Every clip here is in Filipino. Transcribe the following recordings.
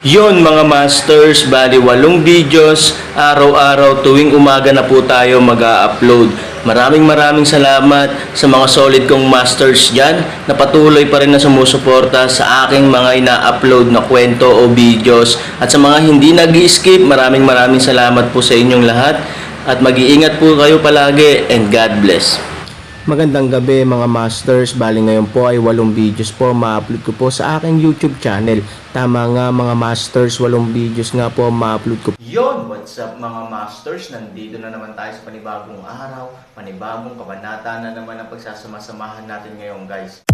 Yon mga masters, bali 8 videos, araw-araw tuwing umaga na po tayo mag-a-upload. Maraming salamat sa mga solid kong masters dyan na patuloy pa rin na sumusuporta sa aking mga ina-upload na kwento o videos. At sa mga hindi nag-skip, maraming salamat po sa inyong lahat. At mag-iingat po kayo palagi and God bless. Magandang gabi mga masters, bali ngayon po ay 8 videos po ma-upload ko po sa aking YouTube channel. Tama nga mga masters, 8 videos nga po ma-upload ko. Yon, what's up mga masters? Nandito na naman tayo sa panibagong araw, panibagong kabanata na naman ang pagsasama-samahan natin ngayon guys.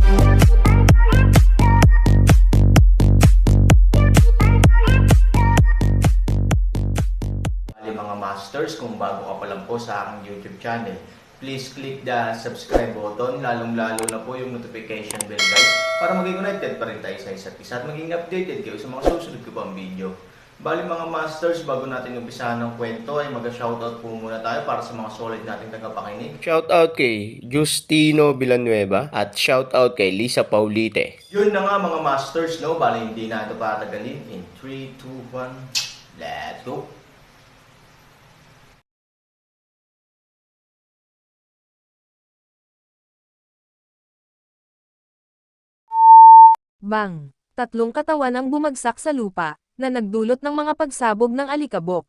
Bali mga masters, kung bago ka pa lang po sa aking YouTube channel, please click the subscribe button, lalong-lalo na po yung notification bell guys, para maging connected pa rin tayo sa isa't isa at maging updated kayo sa mga susunod ko pang video. Bali mga masters, bago natin umpisahan ng kwento ay mag-shoutout po muna tayo para sa mga solid nating tagapakinig. Shoutout kay Justino Villanueva at shoutout kay Lisa Paulite. Yun na nga mga masters, no? Bali hindi na ito patagalin. In 3, 2, 1, let's go! Bang! Tatlong katawan ang bumagsak sa lupa, na nagdulot ng mga pagsabog ng alikabok.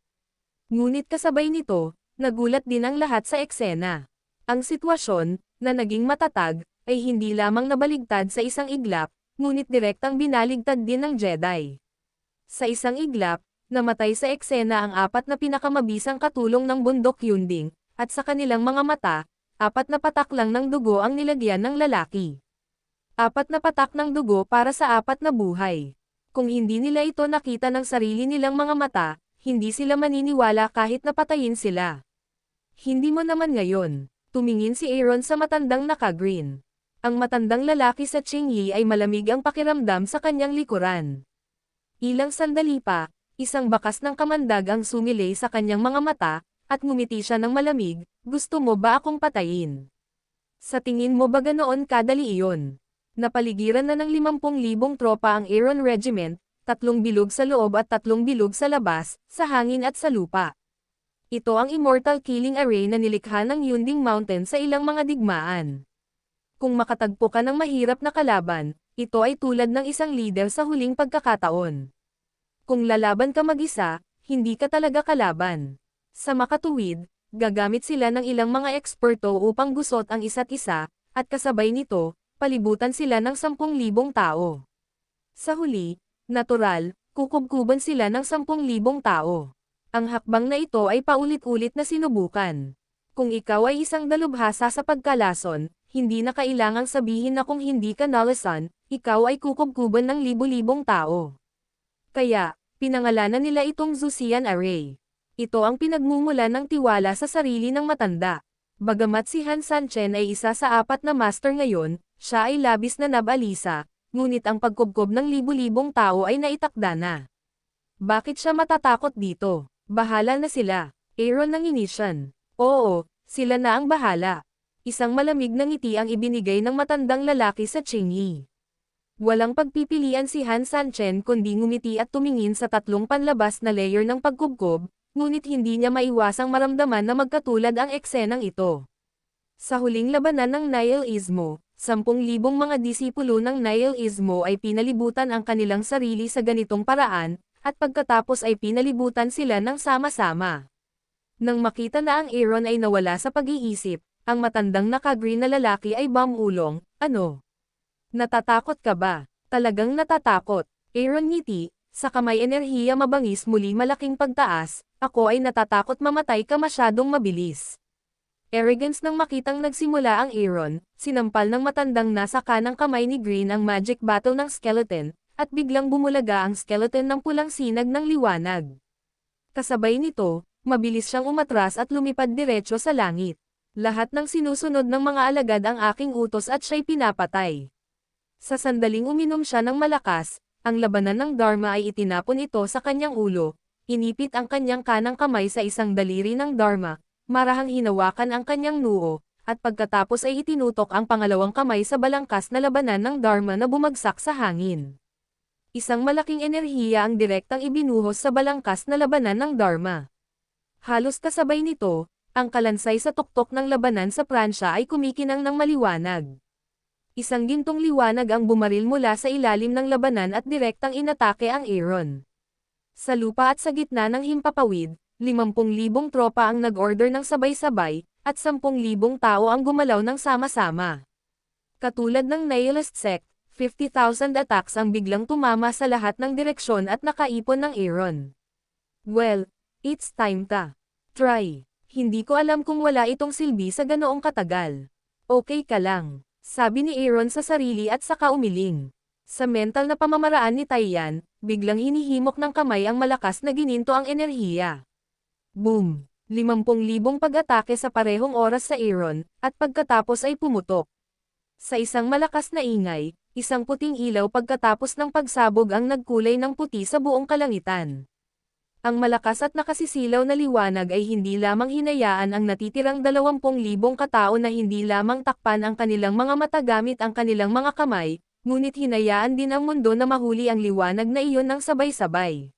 Ngunit kasabay nito, nagulat din ang lahat sa eksena. Ang sitwasyon, na naging matatag, ay hindi lamang nabaligtad sa isang iglap, ngunit direktang binaligtad din ng Jedi. Sa isang iglap, namatay sa eksena ang 4 na pinakamabisang katulong ng bundok Yunding, at sa kanilang mga mata, 4 na patak lang ng dugo ang nilagyan ng lalaki. 4 na patak ng dugo para sa 4 na buhay. Kung hindi nila ito nakita ng sarili nilang mga mata, hindi sila maniniwala kahit napatayin sila. Hindi mo naman ngayon. Tumingin si Aaron sa matandang naka-green. Ang matandang lalaki sa Qingyi ay malamig ang pakiramdam sa kanyang likuran. Ilang sandali pa, isang bakas ng kamandag ang sumilay sa kanyang mga mata, at ngumiti siya ng malamig, "Gusto mo ba akong patayin? Sa tingin mo ba ganoon kadali iyon?" Napaligiran na ng 50,000 tropa ang Aaron Regiment, 3 bilog sa loob at 3 bilog sa labas, sa hangin at sa lupa. Ito ang immortal killing array na nilikha ng Yunding Mountain sa ilang mga digmaan. Kung makatagpo ka ng mahirap na kalaban, ito ay tulad ng isang leader sa huling pagkakataon. Kung lalaban ka mag-isa, hindi ka talaga kalaban. Sa makatuwid, gagamit sila ng ilang mga eksperto upang gusot ang isa't isa, at kasabay nito, palibutan sila ng 10,000 tao. Sa huli, natural, kukubkuban sila ng 10,000 tao. Ang hakbang na ito ay paulit-ulit na sinubukan. Kung ikaw ay isang dalubhasa sa pagkalason, hindi na kailangang sabihin na kung hindi ka nalasan, ikaw ay kukubkuban ng libu-libong tao. Kaya, pinangalanan nila itong Zusian Array. Ito ang pinagmumulan ng tiwala sa sarili ng matanda. Bagamat si Han Sanchen ay isa sa 4 na master ngayon, siya ay labis na nabalisa, ngunit ang pagkubkob ng libu-libong tao ay naitakda na. Bakit siya matatakot dito? Bahala na sila. Aaron nanginisyan. Oo, sila na ang bahala. Isang malamig na ngiti ang ibinigay ng matandang lalaki sa Qingyi. Walang pagpipilian si Han Sanchen kundi ngumiti at tumingin sa 3 panlabas na layer ng pagkubkob, ngunit hindi niya maiwasang maramdaman na magkatulad ang eksenang ito. Sa huling labanan ng Nihilismo, 10,000 mga disipulo ng Nihilismo ay pinalibutan ang kanilang sarili sa ganitong paraan, at pagkatapos ay pinalibutan sila ng sama-sama. Nang makita na ang Aaron ay nawala sa pag-iisip, ang matandang naka-green na lalaki ay bumulong, "Ano? Natatakot ka ba?" "Talagang natatakot." Aaron ngiti, sa kamay enerhiya mabangis muli malaking pagtaas, "Ako ay natatakot mamatay ka masyadong mabilis." Arrogance nang makitang nagsimula ang Aaron, sinampal ng matandang nasa kanang kamay ni Green ang magic battle ng skeleton, at biglang bumulaga ang skeleton ng pulang sinag ng liwanag. Kasabay nito, mabilis siyang umatras at lumipad diretso sa langit. "Lahat ng sinusunod ng mga alagad ang aking utos at siya'y pinapatay." Sa sandaling uminom siya ng malakas, ang labanan ng Dharma ay itinapon ito sa kanyang ulo, inipit ang kanyang kanang kamay sa isang daliri ng Dharma, marahang hinawakan ang kanyang noo, at pagkatapos ay itinutok ang pangalawang kamay sa balangkas na labanan ng Dharma na bumagsak sa hangin. Isang malaking enerhiya ang direktang ibinuhos sa balangkas na labanan ng Dharma. Halos kasabay nito, ang kalansay sa tuktok ng labanan sa Pransya ay kumikinang ng maliwanag. Isang gintong liwanag ang bumaril mula sa ilalim ng labanan at direktang inatake ang Aaron. Sa lupa at sa gitna ng himpapawid, 50,000 tropa ang nag-order ng sabay-sabay, at 10,000 tao ang gumalaw ng sama-sama. Katulad ng Nihilist Sect, 50,000 attacks ang biglang tumama sa lahat ng direksyon at nakaipon ng Aaron. Well, it's time ta. Try. Hindi ko alam kung wala itong silbi sa ganoong katagal. Okay ka lang, sabi ni Aaron sa sarili at saka umiling. Sa mental na pamamaraan ni Taiyan, biglang hinihimok ng kamay ang malakas na gininto ang enerhiya. Boom! 50,000 pag-atake sa parehong oras sa Aaron, at pagkatapos ay pumutok. Sa isang malakas na ingay, isang puting ilaw pagkatapos ng pagsabog ang nagkulay ng puti sa buong kalangitan. Ang malakas at nakasisilaw na liwanag ay hindi lamang hinayaan ang natitirang 20,000 katao na hindi lamang takpan ang kanilang mga mata gamit ang kanilang mga kamay, ngunit hinayaan din ang mundo na mahuli ang liwanag na iyon ng sabay-sabay.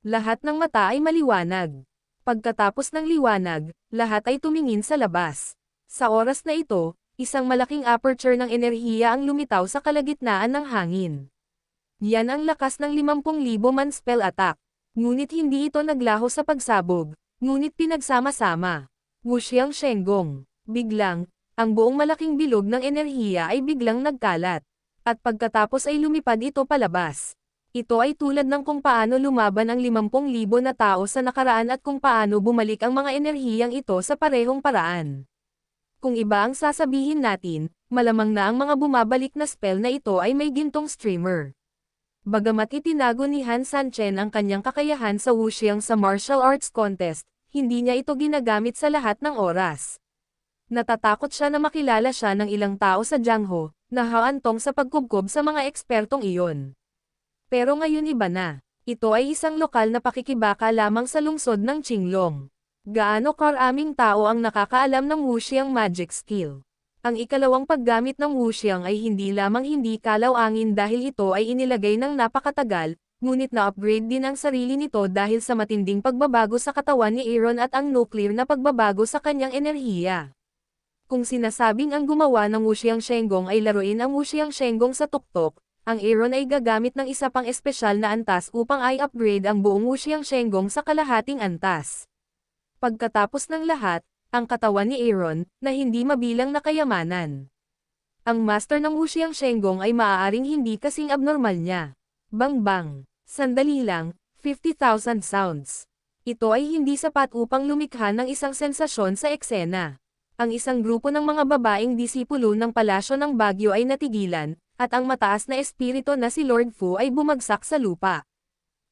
Lahat ng mata ay maliwanag. Pagkatapos ng liwanag, lahat ay tumingin sa labas. Sa oras na ito, isang malaking aperture ng enerhiya ang lumitaw sa kalagitnaan ng hangin. Yan ang lakas ng 50,000 man spell attack. Ngunit hindi ito naglaho sa pagsabog, ngunit pinagsama-sama. Wuxiang Shenggong. Biglang, ang buong malaking bilog ng enerhiya ay biglang nagkalat. At pagkatapos ay lumipad ito palabas. Ito ay tulad ng kung paano lumaban ang 50,000 na tao sa nakaraan at kung paano bumalik ang mga enerhiyang ito sa parehong paraan. Kung iba ang sasabihin natin, malamang na ang mga bumabalik na spell na ito ay may gintong streamer. Bagamat itinago ni Han Sanchen ang kanyang kakayahan sa wuxiang sa martial arts contest, hindi niya ito ginagamit sa lahat ng oras. Natatakot siya na makilala siya ng ilang tao sa Jiangho, na haantong sa pagkubkob sa mga ekspertong iyon. Pero ngayon iba na. Ito ay isang lokal na pakikibaka lamang sa lungsod ng Qinglong. Gaano karaming tao ang nakakaalam ng wuxiang magic skill? Ang ikalawang paggamit ng wuxiang ay hindi lamang hindi kalaw-angin dahil ito ay inilagay ng napakatagal, ngunit na-upgrade din ang sarili nito dahil sa matinding pagbabago sa katawan ni Aaron at ang nuclear na pagbabago sa kanyang enerhiya. Kung sinasabing ang gumawa ng wuxiang Shenggong ay laruin ang wuxiang Shenggong sa tuktok, ang Aaron ay gagamit ng isa pang espesyal na antas upang i-upgrade ang buong wuxiang Shenggong sa kalahating antas. Pagkatapos ng lahat, ang katawan ni Aaron, na hindi mabilang na kayamanan. Ang master ng wuxiang Shenggong ay maaaring hindi kasing abnormal niya. Bang-bang. Sandali lang, 50,000 sounds. Ito ay hindi sapat upang lumikha ng isang sensasyon sa eksena. Ang isang grupo ng mga babaeng disipulo ng palasyo ng Bagyo ay natigilan, at ang mataas na espiritu na si Lord Fu ay bumagsak sa lupa.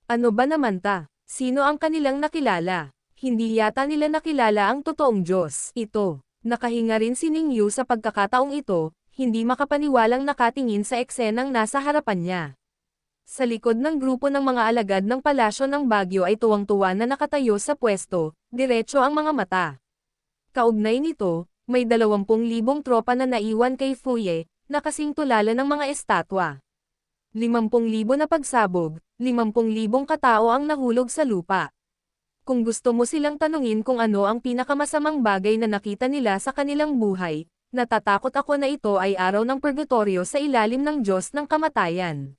Ano ba naman ta? Sino ang kanilang nakilala? Hindi yata nila nakilala ang totoong Diyos. Ito. Nakahinga rin si Ning Yu sa pagkakataong ito, hindi makapaniwalang nakatingin sa eksenang nasa harapan niya. Sa likod ng grupo ng mga alagad ng palasyo ng Bagyo ay tuwang-tuwa na nakatayo sa pwesto, diretso ang mga mata. Kaugnay nito, may 20,000 tropa na naiwan kay Fuye, na kasing tulala ng mga estatwa. 50,000 na pagsabog, 50,000 katao ang nahulog sa lupa. Kung gusto mo silang tanungin kung ano ang pinakamasamang bagay na nakita nila sa kanilang buhay, natatakot ako na ito ay araw ng purgatorio sa ilalim ng Diyos ng kamatayan.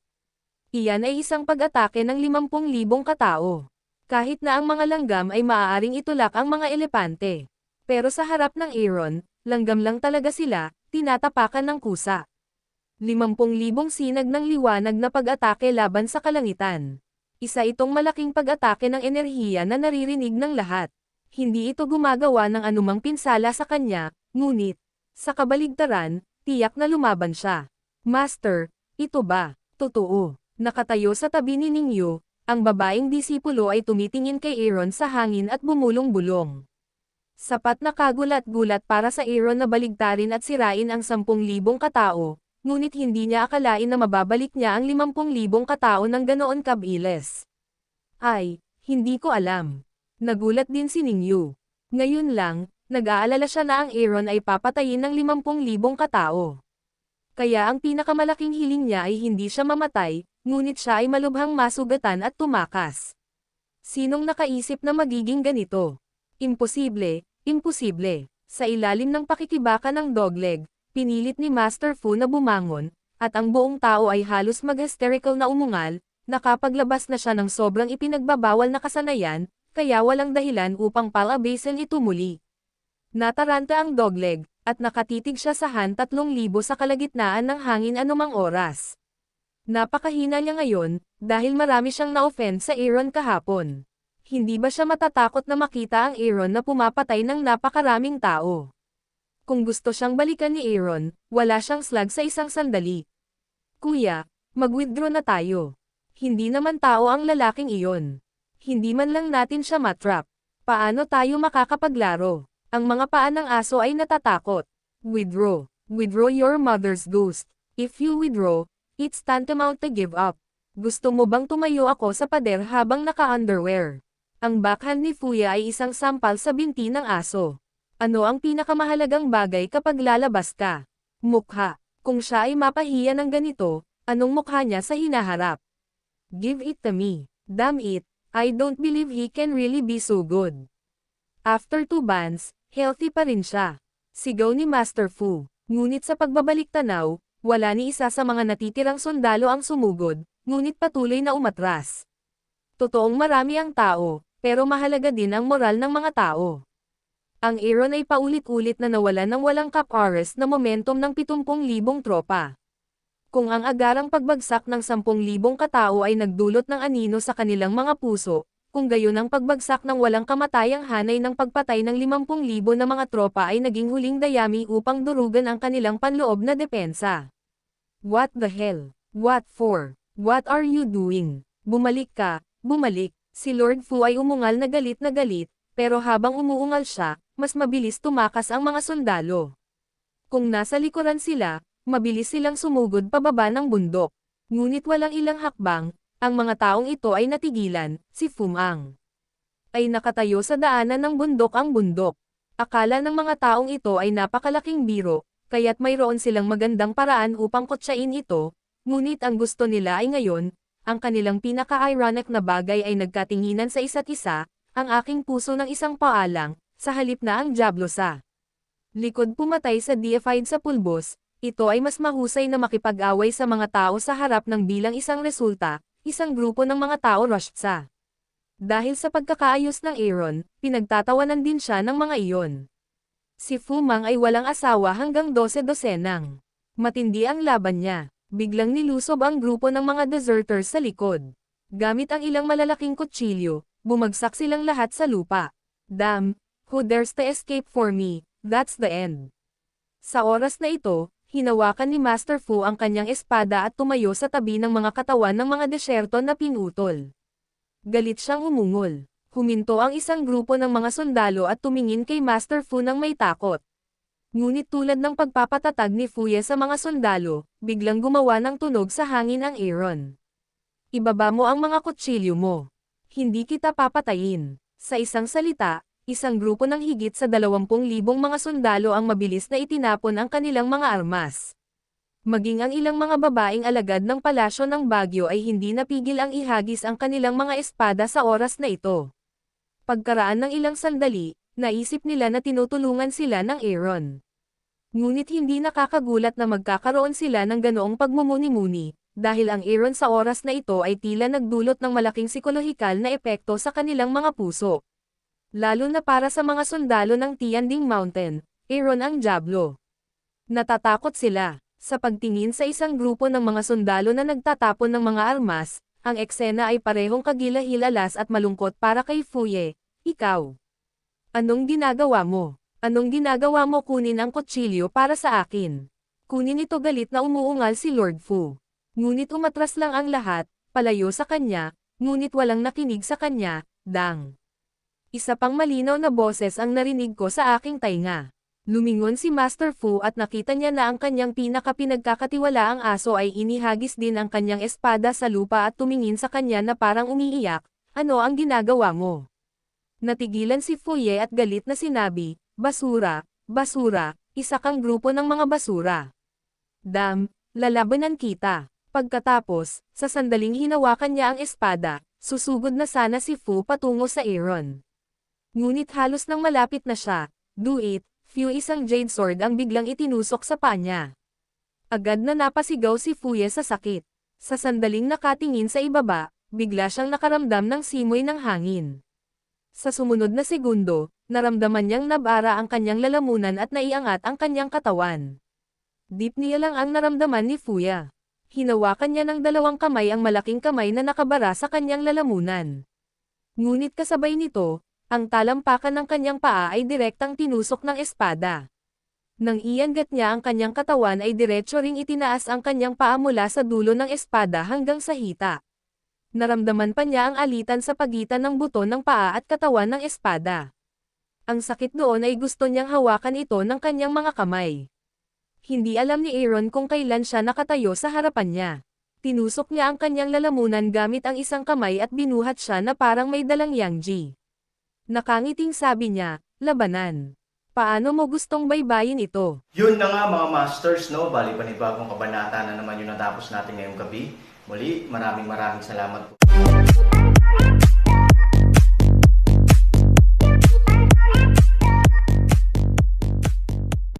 Iyan ay isang pag-atake ng 50,000 katao. Kahit na ang mga langgam ay maaaring itulak ang mga elepante. Pero sa harap ng Aaron, langgam lang talaga sila, tinatapakan ng kusa. 50,000 sinag ng liwanag na pag-atake laban sa kalangitan. Isa itong malaking pag-atake ng enerhiya na naririnig ng lahat. Hindi ito gumagawa ng anumang pinsala sa kanya, ngunit, sa kabaligtaran, tiyak na lumaban siya. Master, ito ba? Totoo. Nakatayo sa tabi ni Ning Yu, ang babaeng disipulo ay tumitingin kay Aaron sa hangin at bumulong-bulong. Sapat na kagulat-gulat para sa Aaron na baligtarin at sirain ang 10,000 katao, ngunit hindi niya akalain na mababalik niya ang 50,000 katao ng ganoon kabilis. Ay, hindi ko alam. Nagulat din si Ning Yu. Ngayon lang, nag-aalala siya na ang Aaron ay papatayin ng 50,000 katao. Kaya ang pinakamalaking hiling niya ay hindi siya mamatay, ngunit siya ay malubhang masugatan at tumakas. Sinong nakaisip na magiging ganito? Imposible, imposible. Sa ilalim ng pakikibaka ng dogleg, pinilit ni Master Fu na bumangon, at ang buong tao ay halos mag-hysterical na umungal, nakapaglabas na siya ng sobrang ipinagbabawal na kasanayan, kaya walang dahilan upang palabasin ito muli. Nataranta ang dogleg, at nakatitig siya sa Han 3,000 sa kalagitnaan ng hangin anumang oras. Napakahina niya ngayon, dahil marami siyang na-offend sa Aaron kahapon. Hindi ba siya matatakot na makita ang Aaron na pumapatay ng napakaraming tao? Kung gusto siyang balikan ni Aaron, wala siyang slag sa isang sandali. Kuya, mag-withdraw na tayo. Hindi naman tao ang lalaking iyon. Hindi man lang natin siya matrap. Paano tayo makakapaglaro? Ang mga paa ng aso ay natatakot. Withdraw. Withdraw your mother's ghost. If you withdraw, it's tantamount to give up. Gusto mo bang tumayo ako sa pader habang naka-underwear? Ang backhand ni Fuya ay isang sampal sa binti ng aso. Ano ang pinakamahalagang bagay kapag lalabas ka? Mukha. Kung siya ay mapahiya ng ganito, anong mukha niya sa hinaharap? Give it to me. Damn it, I don't believe he can really be so good. After 2 bans, healthy pa rin siya. Sigaw ni Master Fu. Ngunit sa pagbabalik tanaw, wala ni isa sa mga natitirang sundalo ang sumugod, ngunit patuloy na umatras. Totoong marami ang tao, pero mahalaga din ang moral ng mga tao. Ang Aaron ay paulit-ulit na nawalan ng walang cap-arrest na momentum ng 70,000 tropa. Kung ang agarang pagbagsak ng 10,000 katao ay nagdulot ng anino sa kanilang mga puso, kung gayon ang pagbagsak ng walang kamatayang hanay ng pagpatay ng 50,000 na mga tropa ay naging huling dayami upang durugan ang kanilang panloob na depensa. What the hell? What for? What are you doing? Bumalik ka, bumalik. Si Lord Fu ay umungal na galit, pero habang umuungal siya, mas mabilis tumakas ang mga sundalo. Kung nasa likuran sila, mabilis silang sumugod pababa ng bundok. Ngunit walang ilang hakbang, ang mga taong ito ay natigilan. Si Fumang ay nakatayo sa daanan ng bundok ang bundok. Akala ng mga taong ito ay napakalaking biro, kaya't mayroon silang magandang paraan upang kotsain ito, ngunit ang gusto nila ay ngayon, ang kanilang pinaka-ironic na bagay ay nagkatinginan sa isa't isa, ang aking puso ng isang paalang, sa halip na ang Diablo sa likod pumatay sa deified sa pulbos, ito ay mas mahusay na makipag-away sa mga tao sa harap ng bilang isang resulta, isang grupo ng mga tao rushed sa. Dahil sa pagkakaayos ng Aaron, pinagtatawanan din siya ng mga iyon. Si Fumang ay walang asawa hanggang 12 dosenang. Matindi ang laban niya. Biglang nilusob ang grupo ng mga deserters sa likod. Gamit ang ilang malalaking kutsilyo, bumagsak silang lahat sa lupa. Damn, who dares to escape for me, that's the end. Sa oras na ito, hinawakan ni Master Fu ang kanyang espada at tumayo sa tabi ng mga katawan ng mga desyerto na pinutol. Galit siyang umungol. Huminto ang isang grupo ng mga sundalo at tumingin kay Master Fu nang may takot. Ngunit tulad ng pagpapatatag ni Fuya sa mga sundalo, biglang gumawa ng tunog sa hangin ang Aaron. Ibaba mo ang mga kutsilyo mo. Hindi kita papatayin. Sa isang salita, isang grupo ng higit sa 20,000 mga sundalo ang mabilis na itinapon ang kanilang mga armas. Maging ang ilang mga babaeng alagad ng palasyo ng Bagyo ay hindi napigil ang ihagis ang kanilang mga espada sa oras na ito. Pagkaraan ng ilang sandali, naisip nila na tinutulungan sila ng Aaron. Ngunit hindi nakakagulat na magkakaroon sila ng ganoong pagmumuni-muni, dahil ang Aaron sa oras na ito ay tila nagdulot ng malaking psikolohikal na epekto sa kanilang mga puso. Lalo na para sa mga sundalo ng Tianding Mountain, Aaron ang Diablo. Natatakot sila. Sa pagtingin sa isang grupo ng mga sundalo na nagtatapon ng mga armas, ang eksena ay parehong kagilahilalas at malungkot para kay Fuye. Ikaw. Anong ginagawa mo? Anong ginagawa mo? Kunin ang kutsilyo para sa akin. Kunin ito. Galit na umuungal si Lord Fu. Ngunit umatras lang ang lahat, palayo sa kanya, ngunit walang nakinig sa kanya. Dang. Isa pang malinaw na boses ang narinig ko sa aking tainga. Lumingon si Master Fu at nakita niya na ang kanyang pinakapinagkakatiwalaang aso ay inihagis din ang kanyang espada sa lupa at tumingin sa kanya na parang umiiyak. Ano ang ginagawa mo? Natigilan si Fuye at galit na sinabi, basura, basura, isa kang grupo ng mga basura. Damn, lalabanan kita. Pagkatapos, sa sandaling hinawakan niya ang espada, susugod na sana si Fu patungo sa Aaron. Ngunit halos nang malapit na siya, do it, Fu isang jade sword ang biglang itinusok sa paa niya. Agad na napasigaw si Fuye sa sakit. Sa sandaling nakatingin sa ibaba, bigla siyang nakaramdam ng simoy ng hangin. Sa sumunod na segundo, naramdaman niyang nabara ang kanyang lalamunan at naiangat ang kanyang katawan. Deep niya lang ang naramdaman ni Fuya. Hinawakan niya ng dalawang kamay ang malaking kamay na nakabara sa kanyang lalamunan. Ngunit kasabay nito, ang talampakan ng kanyang paa ay direktang tinusok ng espada. Nang iangat niya ang kanyang katawan ay diretso ring itinaas ang kanyang paa mula sa dulo ng espada hanggang sa hita. Naramdaman pa niya ang alitan sa pagitan ng buto ng paa at katawan ng espada. Ang sakit doon ay gusto niyang hawakan ito ng kanyang mga kamay. Hindi alam ni Aaron kung kailan siya nakatayo sa harapan niya. Tinusok niya ang kanyang lalamunan gamit ang isang kamay at binuhat siya na parang may dalang yangji. Nakangiting sabi niya, labanan. Paano mo gustong baybayin ito? Yun na nga mga masters, no? Bali panibagong kabanata na naman yung natapos natin ngayong gabi. Muli, maraming salamat po.